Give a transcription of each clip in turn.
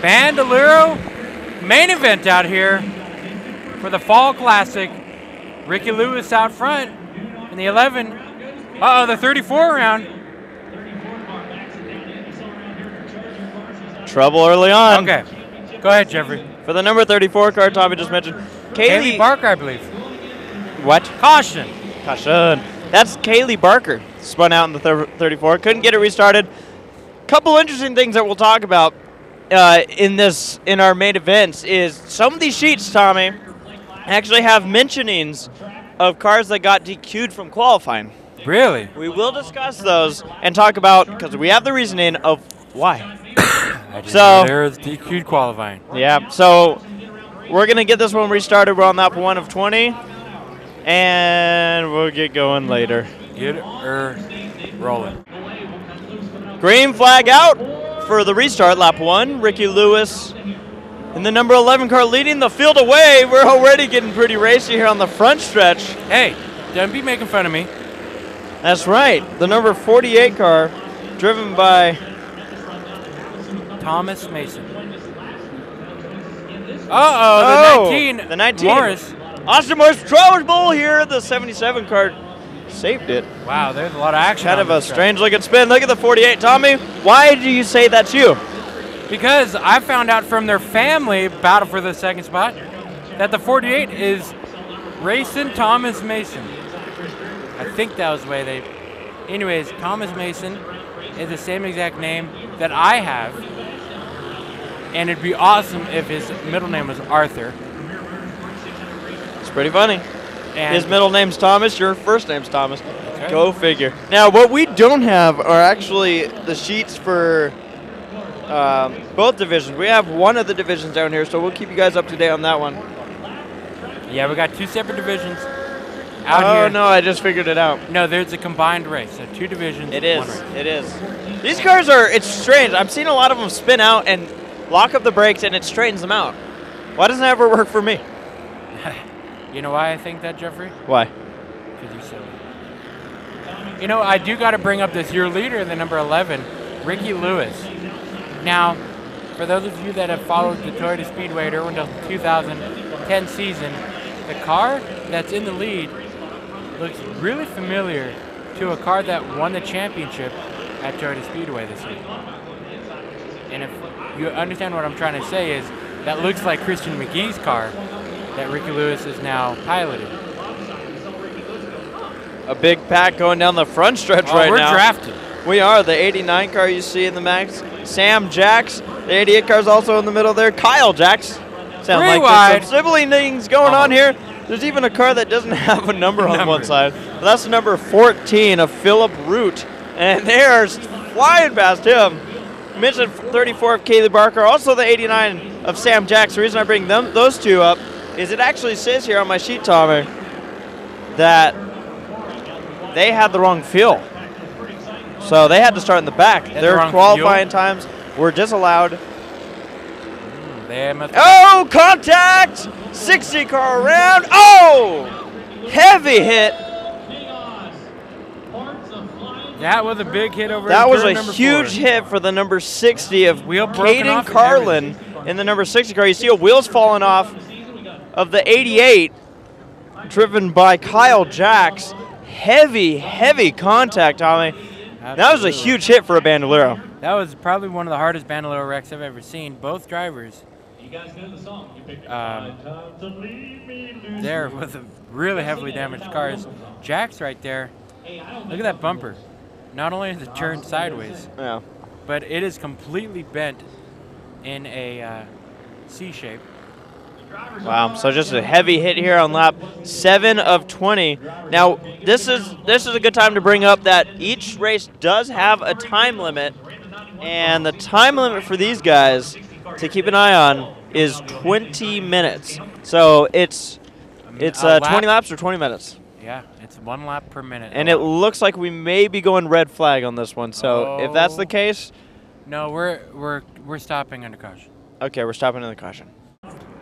Bandolero main event out here for the Fall Classic. Ricky Lewis out front in the 11. Uh-oh, the 34 round. Trouble early on. Okay. Go ahead, Jeffrey. For the number 34 car Tommy just mentioned. Kaylee Barker, I believe. What? Caution. Caution. That's Kaylee Barker. Spun out in the 34. Couldn't get it restarted. Couple interesting things that we'll talk about in our main events is some of these sheets, Tommy, actually have mentionings of cars that got DQ'd from qualifying. Really? We will discuss those and talk about, because we have the reasoning of why. So there's DQ'd qualifying. Yeah, so we're going to get this one restarted. We're on lap 1 of 20, and we'll get going later. Get her rolling. Green flag out for the restart, lap 1. Ricky Lewis in the number 11 car leading the field away. We're already getting pretty racy here on the front stretch. Hey, don't be making fun of me. That's right. The number 48 car driven by Thomas Mason. Uh-oh, the 19. The 19. Morris. Austin Morris, Trowers Bowl here. The 77 car saved it. Wow, there's a lot of action. Kind of a strange looking spin. Look at the 48. Tommy, why do you say that's you? Because I found out from their family battle for the second spot that the 48 is racing Thomas Mason. I think that was the way they... Anyways, Thomas Mason is the same exact name that I have. And it'd be awesome if his middle name was Arthur. It's pretty funny. And his middle name's Thomas, your first name's Thomas. Okay. Go figure. Now, what we don't have are actually the sheets for both divisions. We have one of the divisions down here, so we'll keep you guys up to date on that one. Yeah, we got 2 separate divisions out here. Oh, no, I just figured it out. No, there's a combined race, so 2 divisions. It is. 1 race. It is. These cars it's strange. I've seen a lot of them spin out and lock up the brakes, and it straightens them out. Why doesn't it ever work for me? You know why I think that, Jeffrey? Why? Because you're silly. You know, I do got to bring up this, your leader, the number 11, Ricky Lewis. Now, for those of you that have followed the Toyota Speedway during the 2010 season, the car that's in the lead looks really familiar to a car that won the championship at Toyota Speedway this week. And if you understand what I'm trying to say is, that looks like Christian McGee's car that Ricky Lewis is now piloting. A big pack going down the front stretch right now. We're drafted. We are. The 89 car you see in the max. Sam Jacks. The 88 car is also in the middle there. Kyle Jacks. Sound like there's some sibling things going on here. There's even a car that doesn't have a number on one side. But that's the number 14 of Philip Root. And they're flying past him. You mentioned 34 of Kaylee Barker. Also the 89 of Sam Jacks. The reason I bring those two up is it actually says here on my sheet, Tommy, that they had the wrong fuel. So they had to start in the back. Their qualifying times were disallowed. Oh, contact! 60 car around. Oh! Heavy hit. That was a big hit over That was a huge hit for the number 60 of Caden Carlin in the number 60 car. You see a wheels falling off of the 88 driven by Kyle Jacks. Heavy, heavy contact, Tommy. Absolutely. That was a huge hit for a Bandolero. That was probably one of the hardest Bandolero wrecks I've ever seen. Both drivers there with the really heavily damaged cars. Jack's right there. Look at that bumper. Not only is it turned sideways, but it is completely bent in a C shape. Wow, so just a heavy hit here on lap 7 of 20. Now, this is a good time to bring up that each race does have a time limit, and the time limit for these guys to keep an eye on is 20 minutes. So it's 20 laps or 20 minutes. Yeah, it's 1 lap per minute. And it looks like we may be going red flag on this one. So if that's the case, no, we're stopping under caution. Okay, we're stopping under caution.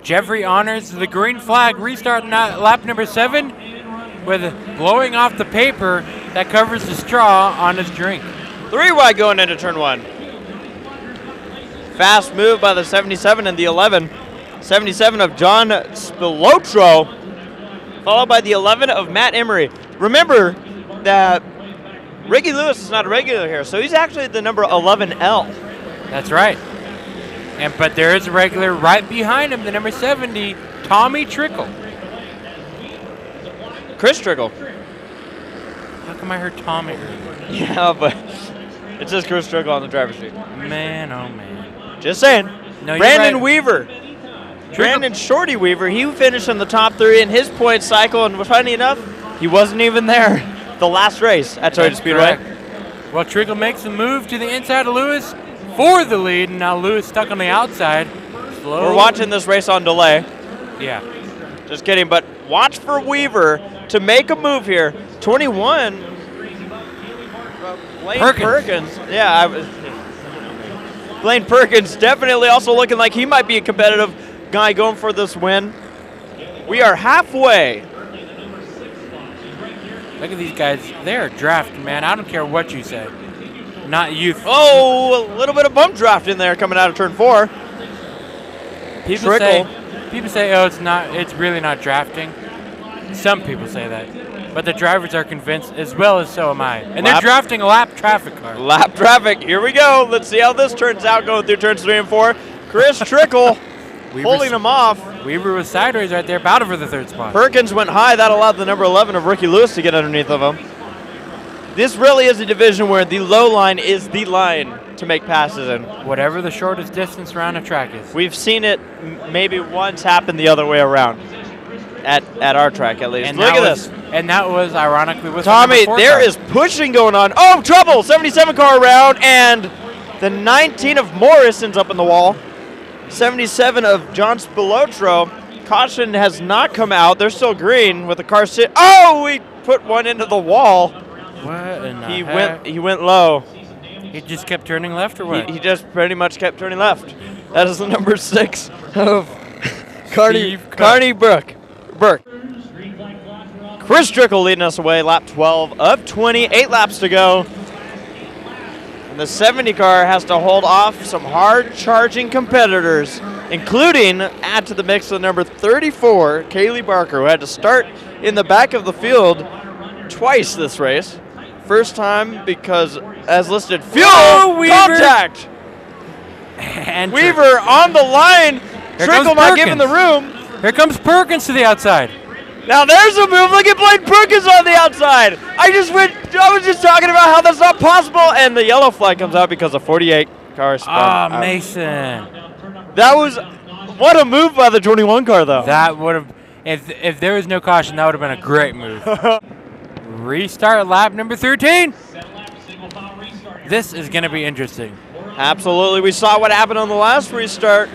Jeffrey honors the green flag, restarting lap number 7 with blowing off the paper that covers the straw on his drink. 3 wide going into turn 1. Fast move by the 77 and the 11. 77 of John Spilotro, followed by the 11 of Matt Emery. Remember that Ricky Lewis is not a regular here, so he's actually the number 11L. That's right. But there is a regular right behind him, the number 70, Tommy Trickle. Chris Trickle. How come I heard Tommy earlier? Yeah, but it says Chris Trickle on the driver's seat. Man, oh man. Just saying. No, Brandon right. Weaver. Brandon Shorty Weaver, he finished in the top 3 in his point cycle, and funny enough, he wasn't even there the last race at Toyota Speedway. Correct. Well, Trickle makes a move to the inside of Lewis for the lead, and now Lewis stuck on the outside. We're watching this race on delay. Yeah. Just kidding, but watch for Weaver to make a move here. 21. Blaine Perkins. Yeah, Blaine Perkins definitely also looking like he might be a competitive guy going for this win. We are halfway. Look at these guys. They're drafting, man. I don't care what you say. Not youth. Oh, a little bit of bump draft in there coming out of turn 4. People say, oh, it's really not drafting. Some people say that. But the drivers are convinced, as well as so am I. And they're drafting a lap traffic car. Lap traffic. Here we go. Let's see how this turns out going through turns 3 and 4. Chris Trickle holding him off. Weaver was sideways right there, battle for the 3rd spot. Perkins went high. That allowed the number 11 of Ricky Lewis to get underneath of him. This really is a division where the low line is the line to make passes in. Whatever the shortest distance around a track is. We've seen it maybe once happen the other way around. At our track, at least. And look at this. And that was, ironically, with Tommy, there is pushing going on. Oh, trouble! 77 car around, and the 19 of Morris ends up in the wall. 77 of John Spilotro. Caution has not come out. They're still green with the car sit. Oh, we put one into the wall. What in the heck? He went low. He just kept turning left, or what? He just pretty much kept turning left. That is the number 6 of Carney Burke. Chris Trickle leading us away, lap 12 of 20, 8 laps to go. And the 70 car has to hold off some hard-charging competitors, including add to the mix the number 34, Kaylee Barker, who had to start in the back of the field twice this race. First time because, as listed, fuel contact. And Weaver on the line. Trickle not giving the room. Here comes Perkins to the outside. Now there's a move. Look at Blaine Perkins on the outside. I was just talking about how that's not possible, and the yellow flag comes out because a 48 car spun out. Mason. That was what a move by the 21 car, though. That would have, if there was no caution, that would have been a great move. Restart lap number 13. This is going to be interesting. Absolutely. We saw what happened on the last restart.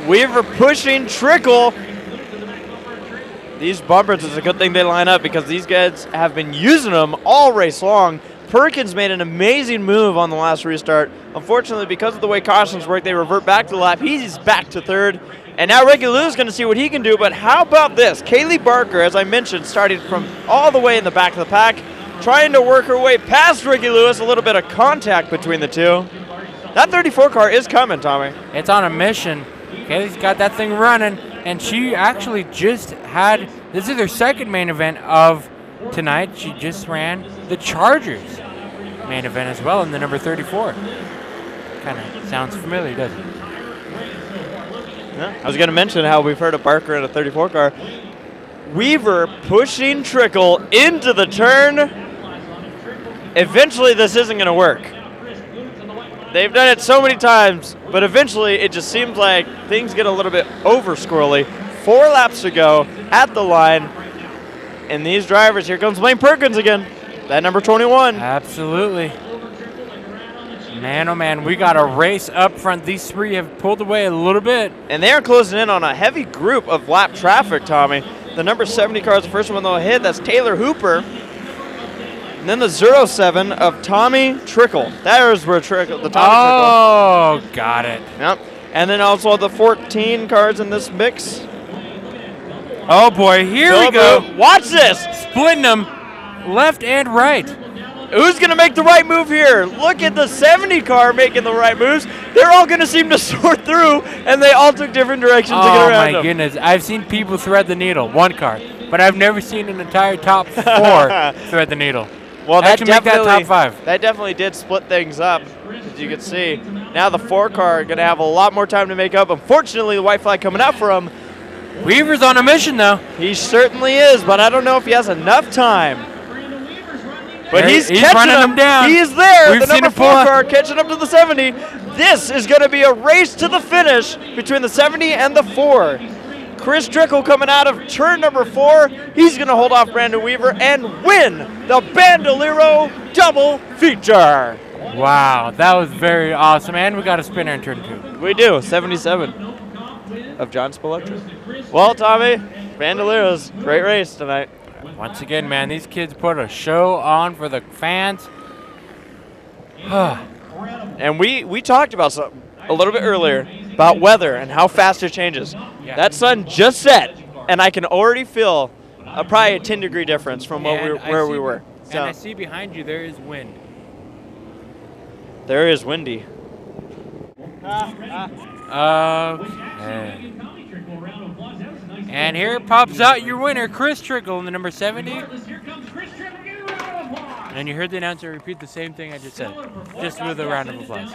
Weaver pushing Trickle. These bumpers, it's a good thing they line up because these guys have been using them all race long. Perkins made an amazing move on the last restart. Unfortunately, because of the way cautions work, they revert back to the lap. He's back to 3rd. And now Ricky Lewis is going to see what he can do. But how about this? Kaylee Barker, as I mentioned, started from all the way in the back of the pack, trying to work her way past Ricky Lewis. A little bit of contact between the two. That 34 car is coming, Tommy. It's on a mission. Kaylee's got that thing running. And she actually just had, this is her 2nd main event of tonight. She just ran the Chargers main event as well in the number 34. Kind of sounds familiar, doesn't it? Yeah. I was going to mention how we've heard of Barker in a 34 car. Weaver pushing Trickle into the turn. Eventually, this isn't going to work. They've done it so many times, but eventually it just seems like things get a little bit over-squirrely. 4 laps to go at the line. And these drivers, here comes Blaine Perkins again. That number 21. Absolutely. Man, oh man, we got a race up front. These 3 have pulled away a little bit. And they are closing in on a heavy group of lap traffic, Tommy. The number 70 car is the first one they'll hit. That's Taylor Hooper. And then the 07 of Tommy Trickle. That is where Trickle, the Tommy Trickle. Oh, got it. Yep. And then also the 14 cars in this mix. Oh boy, here we go. Watch this. Splitting them left and right. Who's going to make the right move here? Look at the 70 car making the right moves. They're all going to seem to sort through, and they all took different directions to get around them. Oh, my goodness. I've seen people thread the needle, one car, but I've never seen an entire top 4 thread the needle. Well, that make that top 5. That definitely did split things up, as you can see. Now the 4 car going to have a lot more time to make up. Unfortunately, the white flag coming out for him. Weaver's on a mission, though. He certainly is, but I don't know if he has enough time. But he's running him down. He is there. We've the seen number him 4 car catching up to the 70. This is going to be a race to the finish between the 70 and the 4. Chris Trickle coming out of turn number 4. He's going to hold off Brandon Weaver and win the Bandolero double feature. Wow, that was very awesome. And we got a spinner in turn 2. We do, 77 of John Spilotro. Well, Tommy, Bandoleros, great race tonight. Once again, man, these kids put a show on for the fans. And we talked about something a little bit earlier about weather and how fast it changes. Yeah. That sun just set, and I can already feel probably a 10-degree difference from where we were. And So I see behind you there is wind. there is windy. Okay. And here pops out your winner, Chris Trickle in the number 70. And you heard the announcer repeat the same thing I just said, just with a round of applause.